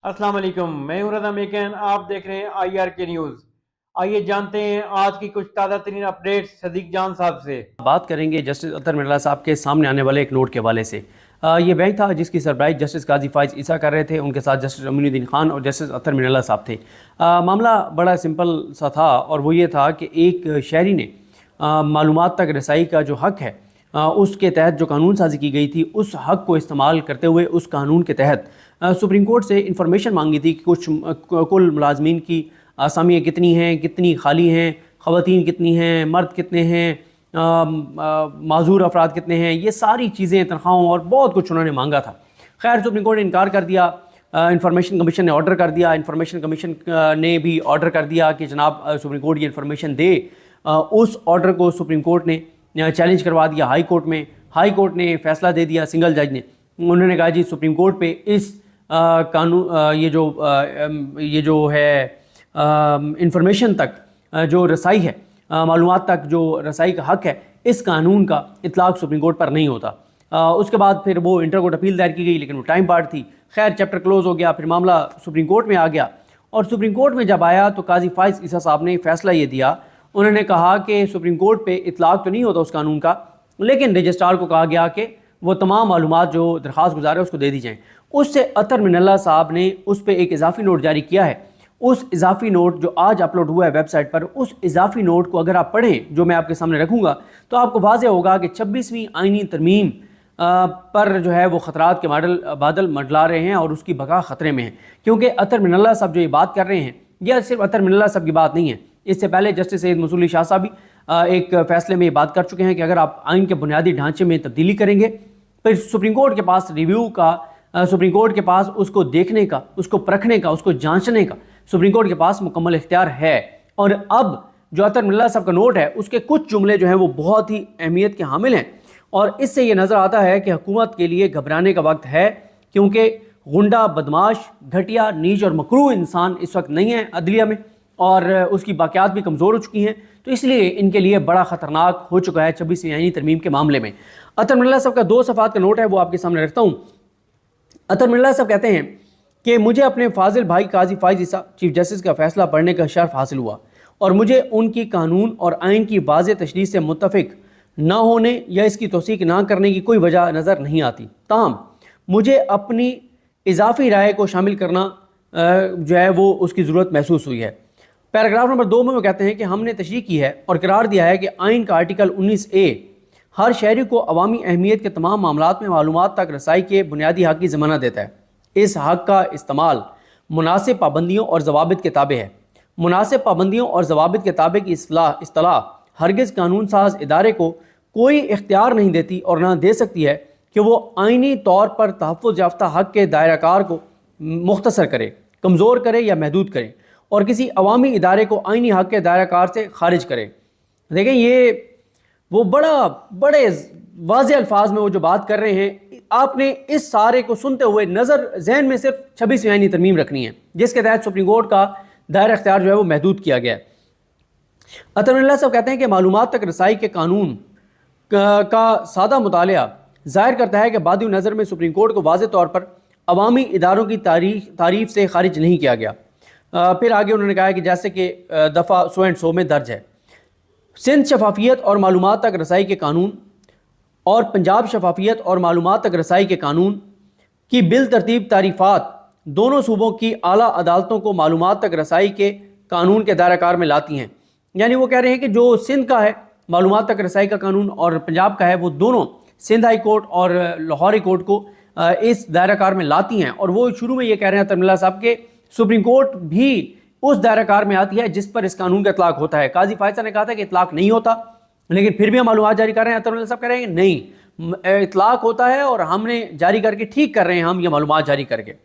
अस्सलाम वालेकुम, मैं हूं रज़ा मेकन। आप देख रहे हैं IRK न्यूज़। आइए जानते हैं आज की कुछ ताज़ा तरीन अपडेट्स सदीक जान साहब से। बात करेंगे जस्टिस अतर मिर्ज़ा साहब के सामने आने वाले एक नोट के हवाले से। ये बैंक था जिसकी सरबराही जस्टिस काजी फाइज ईसा कर रहे थे, उनके साथ जस्टिस अमीनुद्दीन खान और जस्टिस अतर मिर्ज़ा साहब थे। मामला बड़ा सिंपल सा था और वो ये था कि एक शहरी ने मालूमात तक रसाई का जो हक़ है उसके तहत जो कानून साजी की गई थी, उस हक़ को इस्तेमाल करते हुए उस कानून के तहत सुप्रीम कोर्ट से इंफॉर्मेशन मांगी थी कि कुल मुलाजमीन की आसामियाँ कितनी हैं, कितनी खाली हैं, ख़वातीन कितनी हैं, मर्द कितने हैं, माजूर अफराद कितने हैं, ये सारी चीज़ें, तनख्वाहों और बहुत कुछ उन्होंने मांगा था। खैर सुप्रीम कोर्ट ने इनकार कर दिया। इंफॉर्मेशन कमीशन ने ऑर्डर कर दिया। इंफॉर्मेशन कमीशन ने भी ऑर्डर कर दिया कि जनाब सुप्रीम कोर्ट ये इन्फॉर्मेशन दे। उस ऑर्डर को सुप्रीम कोर्ट ने चैलेंज करवा दिया हाई कोर्ट में। हाई कोर्ट ने फ़ैसला दे दिया, सिंगल जज ने। उन्होंने कहा जी सुप्रीम कोर्ट पे इस कानून ये जो है इंफॉर्मेशन तक जो रसाई है, मालूमात तक जो रसाई का हक़ है, इस कानून का इतलाक़ सुप्रीम कोर्ट पर नहीं होता। उसके बाद फिर वो इंटर कोर्ट अपील दायर की गई, लेकिन वो टाइम बार्ड थी। खैर चैप्टर क्लोज़ हो गया। फिर मामला सुप्रीम कोर्ट में आ गया और सुप्रीम कोर्ट में जब आया तो काजी फाइज ईसा साहब ने फ़ैसला ये दिया। उन्होंने कहा कि सुप्रीम कोर्ट पे इतलाक़ तो नहीं होता उस कानून का, लेकिन रजिस्ट्रार को कहा गया कि वो तमाम मालूमात जो दरख्वास्त गुजार है उसको दे दी जाएँ। उससे अतर मिनल्ला साहब ने उस पर एक इजाफ़ी नोट जारी किया है। उस इजाफ़ी नोट जो आज अपलोड हुआ है वेबसाइट पर, उस इजाफ़ी नोट को अगर आप पढ़ें, जो मैं आपके सामने रखूँगा, तो आपको वाज़ेह होगा कि 26वीं आइनी तरमीम पर जो है वो ख़तरात के बादल मंडला रहे हैं और उसकी बका ख़तरे में है। क्योंकि अतर मिनल्ला साहब जो ये बात कर रहे हैं, यह सिर्फ अतर मिनल्ला साहब की बात नहीं है। इससे पहले जस्टिस सैयद मसूली शाह साहब भी एक फ़ैसले में ये बात कर चुके हैं कि अगर आप आइन के बुनियादी ढांचे में तब्दीली करेंगे, फिर सुप्रीम कोर्ट के पास रिव्यू का, सुप्रीम कोर्ट के पास उसको देखने का, उसको परखने का, उसको जांचने का सुप्रीम कोर्ट के पास मुकम्मल इख्तियार है। और अब जो अतर मिनल्ला साहब का नोट है, उसके कुछ जुमले जो हैं वो बहुत ही अहमियत के हामिल हैं और इससे ये नज़र आता है कि हुकूमत के लिए घबराने का वक्त है, क्योंकि गुंडा, बदमाश, घटिया, नीच और मकरूह इंसान इस वक्त नहीं है अदलिया में और उसकी बाक़ियात भी कमज़ोर हो चुकी हैं। तो इसलिए इनके लिए बड़ा ख़तरनाक हो चुका है 26वीं आइनी तरमीम के मामले में। अतर मिनल्ला साहब का 2 सफ़ात का नोट है, वो आपके सामने रखता हूँ। अतर मिनल्ला साहब कहते हैं कि मुझे अपने फाजिल भाई काजी फाइज ईसा चीफ जस्टिस का फ़ैसला पढ़ने का शर्फ हासिल हुआ और मुझे उनकी कानून और आइन की वाज़ेह तशरीह से मुत्तफ़िक ना होने या इसकी तौसीक ना करने की कोई वजह नज़र नहीं आती। ताहम मुझे अपनी इजाफ़ी राय को शामिल करना जो है वो उसकी ज़रूरत महसूस हुई है। पैराग्राफ नंबर 2 में वो कहते हैं कि हमने तशरीह की है और करार दिया है कि आइन का आर्टिकल 19A हर शहरी को अवामी अहमियत के तमाम मामलात में मालूमात तक रसाई के बुनियादी हक़ की ज़मानत देता है। इस हक़ का इस्तेमाल मुनासिब पाबंदियों और ज़वाबित के ताबे है। मुनासिब पाबंदियों और ज़वाबित के ताबे की इस्तिलाह हरगिज़ कानून साज इदारे को कोई इख्तियार नहीं देती और ना दे सकती है कि वो आइनी तौर पर तहफ़्फ़ुज़ याफ्ता हक़ के दायराकार को मुख्तसर करे, कमज़ोर करे या महदूद करे और किसी अवामी इदारे को आइनी हक़ के दायराकार से खारिज करे। देखें, ये वो बड़े वाज़ेह अल्फाज में वो जो बात कर रहे हैं, आपने इस सारे को सुनते हुए नज़र जहन में सिर्फ 26वीं आइनी तरमीम रखनी है, जिसके तहत सुप्रीम कोर्ट का दायरा इख्तियार जो है वो महदूद किया गया है। अतर मिनल्ला साहब कहते हैं कि मालूमात तक रसाई के कानून का सादा मुतालिया ज़ाहिर करता है कि बादी नज़र में सुप्रीम कोर्ट को वाज़ेह तौर पर अवामी इदारों की तारीफ से खारिज नहीं किया गया। फिर आगे उन्होंने कहा कि जैसे कि दफ़ा 100 में दर्ज है, सिंध शफाफियत और मालूमात तक रसाई के कानून और पंजाब शफाफियत और मालूमात तक रसाई के कानून की बिल तरतीब तारीफ़ात दोनों सूबों की आला अदालतों को मालूमात तक रसाई के कानून के दायराकार में लाती हैं। यानी वो कह रहे हैं कि जो सिंध का है मालूमात तक रसाई का कानून और पंजाब का है, वो दोनों सिंध हाई कोर्ट और लाहौर हाई कोर्ट को इस दायराकार में लाती हैं। और वो शुरू में ये कह रहे हैं अतर मिनल्ला साहब के सुप्रीम कोर्ट भी उस दायराकार में आती है जिस पर इस कानून का इतलाक़ होता है। काजी फायसा ने कहा था कि इतलाक़ नहीं होता, लेकिन फिर भी हम मालूमात जारी कर रहे हैं। अतर मिनल्ला साहब कह रहे हैं नहीं, इतलाक़ होता है और हमने जारी करके ठीक कर रहे हैं हम ये मालूमात जारी करके।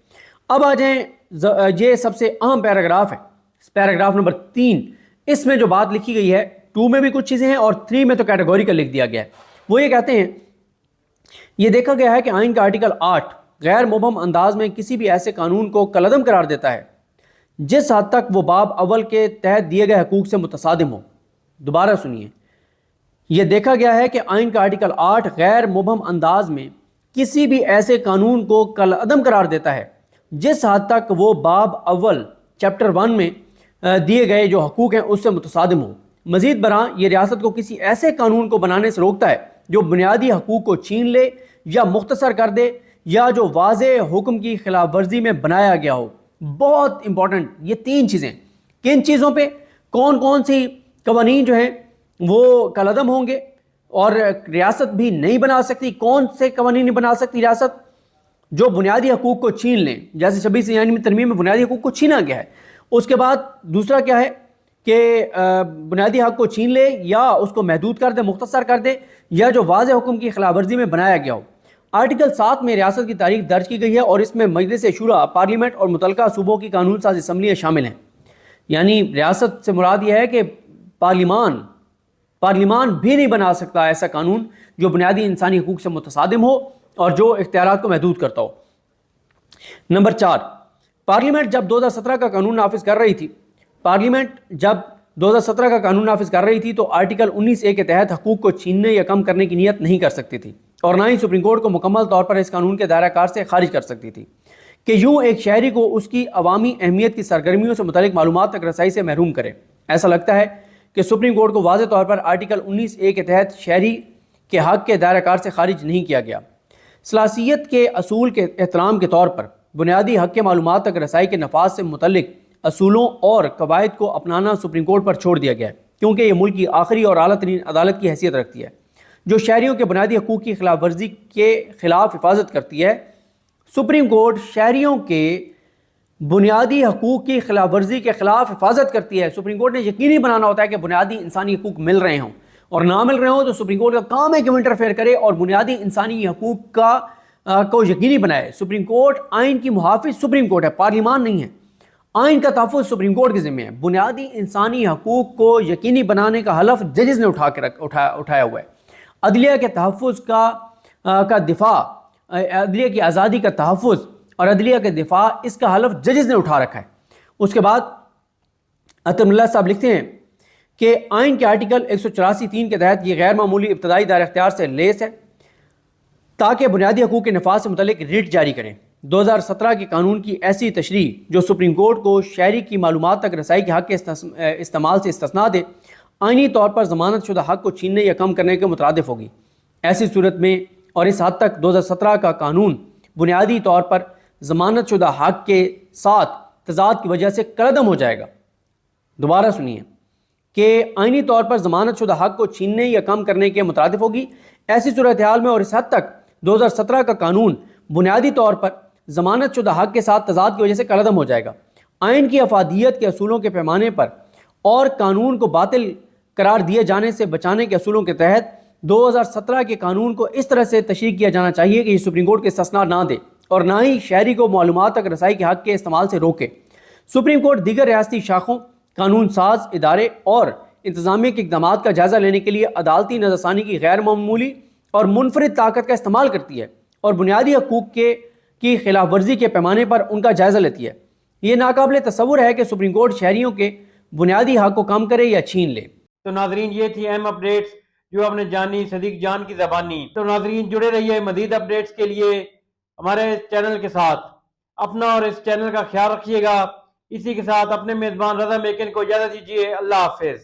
अब आ जाएँ, ये सबसे अहम पैराग्राफ है, पैराग्राफ नंबर 3। इसमें जो बात लिखी गई है, 2 में भी कुछ चीज़ें हैं और 3 में तो कैटेगोरिकल लिख दिया गया है। वो ये कहते हैं, ये देखा गया है कि आइन का आर्टिकल 8 गैर मुबहम अंदाज में किसी भी ऐसे कानून को कलअदम करार देता है जिस हद तक वो बाब अव्वल के तहत दिए गए हकूक़ से मुतसादिम हो। दोबारा सुनिए, यह देखा गया है कि आइन का आर्टिकल 8 गैर मुबहम अंदाज में किसी भी ऐसे कानून को कलअदम करार देता है جس حد تک وہ باب اول چیپٹر 1 میں دیے گئے جو حقوق ہیں اس سے متصادم ہو۔ مزید برآں یہ ریاست کو کسی ایسے قانون کو بنانے سے روکتا ہے جو بنیادی حقوق کو چھین لے یا مختصر کر دے یا جو واضح حکم کی خلاف ورزی میں بنایا گیا ہو۔ بہت امپورٹنٹ یہ 3 چیزیں، کن چیزوں پہ کون کون سی قوانین جو ہیں وہ کالعدم ہوں گے اور ریاست بھی نہیں بنا سکتی، کون سے قوانین نہیں بنا سکتی ریاست جو بنیادی حقوق کو چھین لیں، جیسے 26 یعنی ترمیم میں بنیادی حقوق کو چھینا گیا ہے۔ اس کے بعد دوسرا کیا ہے کہ بنیادی حق کو چھین لے یا اس کو محدود کر دے، مختصر کر دے یا جو واضح حکم کی خلاف ورزی میں بنایا گیا ہو۔ آرٹیکل 7 میں ریاست کی تاریخ درج کی گئی ہے اور اس میں مجلس شورا، پارلیمنٹ اور متعلقہ صوبوں کی قانون ساز اسمبلیاں شامل ہیں۔ یعنی ریاست سے مراد یہ ہے کہ پارلیمان بھی نہیں بنا سکتا ایسا قانون جو بنیادی انسانی حقوق سے متصادم ہو اور جو اختیارات کو محدود کرتا ہو۔ نمبر 4، پارلیمنٹ جب 2017 کا قانون نافذ کر رہی تھی تو آرٹیکل 19A کے تحت حقوق کو چھیننے یا کم کرنے کی نیت نہیں کر سکتی تھی اور نہ ہی سپریم کورٹ کو مکمل طور پر اس قانون کے دائرہ کار سے خارج کر سکتی تھی کہ یوں ایک شہری کو اس کی عوامی اہمیت کی سرگرمیوں سے متعلق معلومات تک رسائی سے محروم کرے۔ ایسا لگتا ہے کہ سپریم کورٹ کو واضح طور پر آرٹیکل 19A کے تحت شہری کے حق کے دائرہ کار سے خارج نہیں کیا گیا۔ ثلاثیت کے اصول کے احترام کے طور پر بنیادی حق کے معلومات تک رسائی کے نفاذ سے متعلق اصولوں اور قواعد کو اپنانا سپریم کورٹ پر چھوڑ دیا گیا ہے، کیونکہ یہ ملک کی آخری اور اعلیٰ ترین عدالت کی حیثیت رکھتی ہے جو شہریوں کے بنیادی حقوق کی خلاف ورزی کے خلاف حفاظت کرتی ہے۔ سپریم کورٹ شہریوں کے بنیادی حقوق کی خلاف ورزی کے خلاف حفاظت کرتی ہے۔ سپریم کورٹ نے یقینی بنانا ہوتا ہے کہ بنیادی انسانی حقوق مل رہے ہوں، اور نہ مل رہے ہوں تو سپریم کورٹ کا کام ہے کہ وہ انٹرفیئر کرے اور بنیادی انسانی حقوق کو یقینی بنائے۔ سپریم کورٹ آئین کی محافظ سپریم کورٹ ہے، پارلیمان نہیں ہے۔ آئین کا تحفظ سپریم کورٹ کے ذمہ ہے۔ بنیادی انسانی حقوق کو یقینی بنانے کا حلف ججز نے اٹھایا ہوا ہے۔ عدلیہ کے تحفظ کا دفاع، عدلیہ کی آزادی کا تحفظ اور عدلیہ کے دفاع، اس کا حلف ججز نے اٹھا رکھا ہے۔ اس کے بعد عطر اللہ صاحب لکھتے ہیں کہ آئین کے آرٹیکل 184(3) کے تحت یہ غیر معمولی ابتدائی دائرہ اختیار سے لیس ہے تاکہ بنیادی حقوق کے نفاذ سے متعلق ریٹ جاری کریں۔ 2017 کے قانون کی ایسی تشریح جو سپریم کورٹ کو شہری کی معلومات تک رسائی کے حق کے استعمال سے استثناء دے، آئینی طور پر ضمانت شدہ حق کو چھیننے یا کم کرنے کے مترادف ہوگی۔ ایسی صورت میں اور اس حد تک 2017 کا قانون بنیادی طور پر ضمانت شدہ حق کے ساتھ تضاد کی وجہ سے کالعدم ہو جائے گا۔ دوبارہ سنیے کہ آئینی طور پر ضمانت شدہ حق کو چھیننے یا کم کرنے کے مترادف ہوگی۔ ایسی صورتحال میں اور اس حد تک 2017 کا قانون بنیادی طور پر ضمانت شدہ حق کے ساتھ تضاد کی وجہ سے کالعدم ہو جائے گا۔ آئین کی افادیت کے اصولوں کے پیمانے پر اور قانون کو باطل قرار دیے جانے سے بچانے کے اصولوں کے تحت 2017 کے قانون کو اس طرح سے تشریح کیا جانا چاہیے کہ یہ سپریم کورٹ کے استثناء نہ دے اور نہ ہی شہری کو معلومات تک رسائی کے حق کے استعمال سے روکے۔ سپریم کورٹ دیگر ریاستی شاخوں، قانون ساز ادارے اور انتظامیہ کے اقدامات کا جائزہ لینے کے لیے عدالتی نظرثانی کی غیر معمولی اور منفرد طاقت کا استعمال کرتی ہے اور بنیادی حقوق کی خلاف ورزی کے پیمانے پر ان کا جائزہ لیتی ہے۔ یہ ناقابل تصور ہے کہ سپریم کورٹ شہریوں کے بنیادی حق کو کم کرے یا چھین لے۔ تو ناظرین یہ تھی اہم اپڈیٹس جو آپ نے جانی صدیق جان کی زبانی۔ تو ناظرین جڑے رہیے مزید اپڈیٹس کے لیے ہمارے چینل کے ساتھ۔ اپنا اور اس چینل کا خیال رکھیے گا۔ اسی کے ساتھ اپنے میزبان رضا میکن کو اجازت دیجیے۔ اللہ حافظ۔